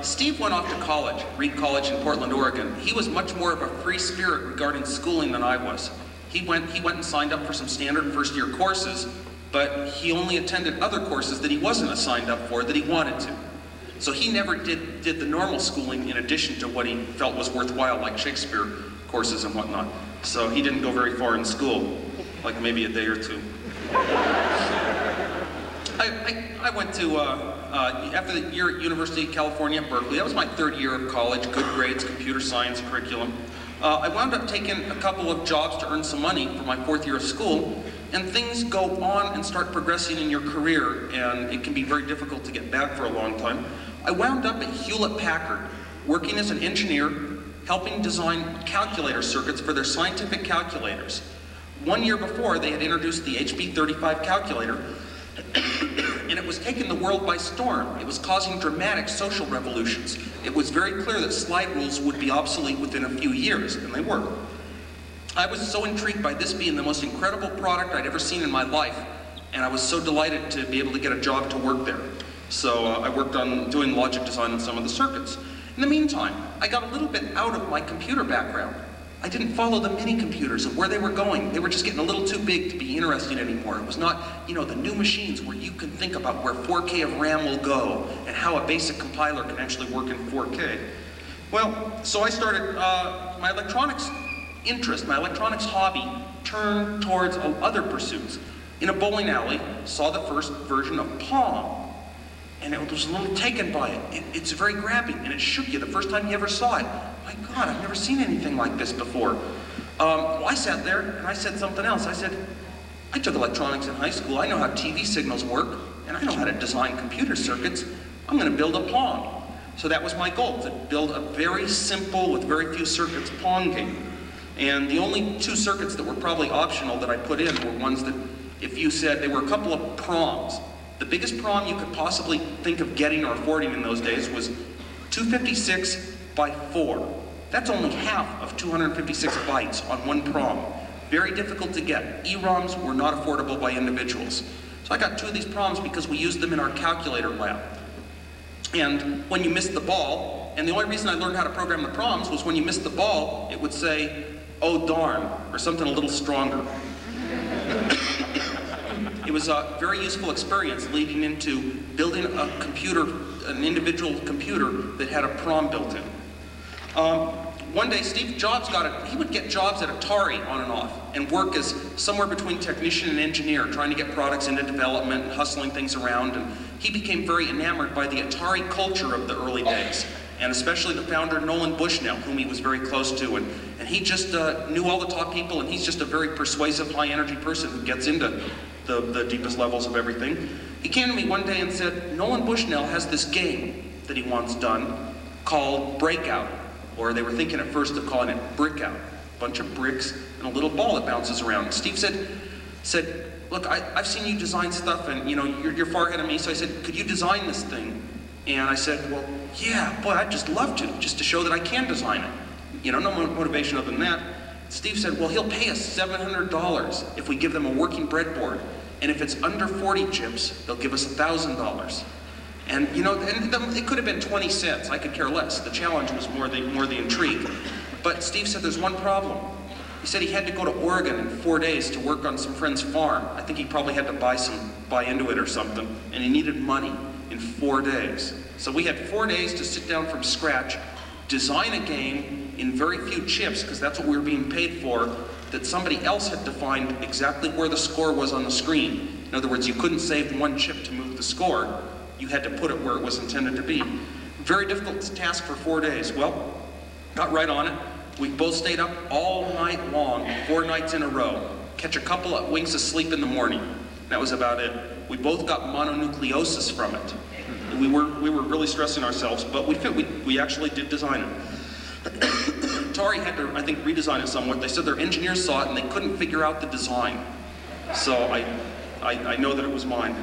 Steve went off to college, Reed College in Portland, Oregon. He was much more of a free spirit regarding schooling than I was. He went and signed up for some standard first-year courses, but he only attended other courses that he wasn't signed up for that he wanted to. So he never did the normal schooling in addition to what he felt was worthwhile, like Shakespeare courses and whatnot. So he didn't go very far in school, like maybe a day or two. I went to, after the year at University of California at Berkeley, that was my third year of college, good grades, computer science curriculum. I wound up taking a couple of jobs to earn some money for my fourth year of school, and things go on and start progressing in your career, and it can be very difficult to get back for a long time. I wound up at Hewlett-Packard, working as an engineer, helping design calculator circuits for their scientific calculators. 1 year before, they had introduced the HB35 calculator, and it was taking the world by storm. It was causing dramatic social revolutions. It was very clear that slide rules would be obsolete within a few years, and they were. I was so intrigued by this being the most incredible product I'd ever seen in my life, and I was so delighted to be able to get a job to work there. So I worked on doing logic design on some of the circuits. In the meantime, I got a little bit out of my computer background. I didn't follow the mini computers and where they were going. They were just getting a little too big to be interesting anymore. It was not, you know, the new machines where you can think about where 4K of RAM will go and how a basic compiler can actually work in 4K. Well, so I started, my electronics interest, my electronics hobby turned towards other pursuits. In a bowling alley, saw the first version of Pong. And it was a little taken by it. It's very grabbing, and it shook you the first time you ever saw it. My God, I've never seen anything like this before. Well, I sat there, and I said something else. I said, I took electronics in high school. I know how TV signals work, and I know how to design computer circuits. I'm going to build a Pong. So that was my goal, to build a very simple, with very few circuits, Pong game. And the only two circuits that were probably optional that I put in were ones that, if you said, they were a couple of proms. The biggest prom you could possibly think of getting or affording in those days was 256 by 4. That's only half of 256 bytes on one prom. Very difficult to get. EROMs were not affordable by individuals. So I got two of these proms because we used them in our calculator lab. And when you missed the ball, and the only reason I learned how to program the proms was when you missed the ball, it would say, oh darn, or something a little stronger. It was a very useful experience leading into building a computer, an individual computer that had a prom built in. One day Steve Jobs he would get jobs at Atari on and off and work as somewhere between technician and engineer, trying to get products into development and hustling things around. And he became very enamored by the Atari culture of the early days, and especially the founder Nolan Bushnell, whom he was very close to. And he just knew all the top people, and he's just a very persuasive, high-energy person who gets into the deepest levels of everything. He came to me one day and said, Nolan Bushnell has this game that he wants done called Breakout, or they were thinking at first of calling it Brickout. A bunch of bricks and a little ball that bounces around. Steve said, look, I've seen you design stuff, and you know, you're far ahead of me, so I said, could you design this thing? And I said, well, yeah, boy, I'd just love to, just to show that I can design it. You know, no motivation other than that. Steve said, well, he'll pay us $700 if we give them a working breadboard. And if it's under 40 chips, they'll give us $1,000. And you know, it could have been 20 cents. I could care less. The challenge was more the intrigue. But Steve said there's one problem. He said he had to go to Oregon in 4 days to work on some friend's farm. I think he probably had to buy into it or something. And he needed money in 4 days. So we had 4 days to sit down from scratch, design a game in very few chips, because that's what we were being paid for, that somebody else had defined exactly where the score was on the screen. In other words, you couldn't save one chip to move the score. You had to put it where it was intended to be. Very difficult task for 4 days. Well, got right on it. We both stayed up all night long, 4 nights in a row. Catch a couple of winks of sleep in the morning. That was about it. We both got mononucleosis from it. We were really stressing ourselves, but we actually did design it. Atari had to, I think, redesign it somewhat. They said their engineers saw it and they couldn't figure out the design. So I know that it was mine.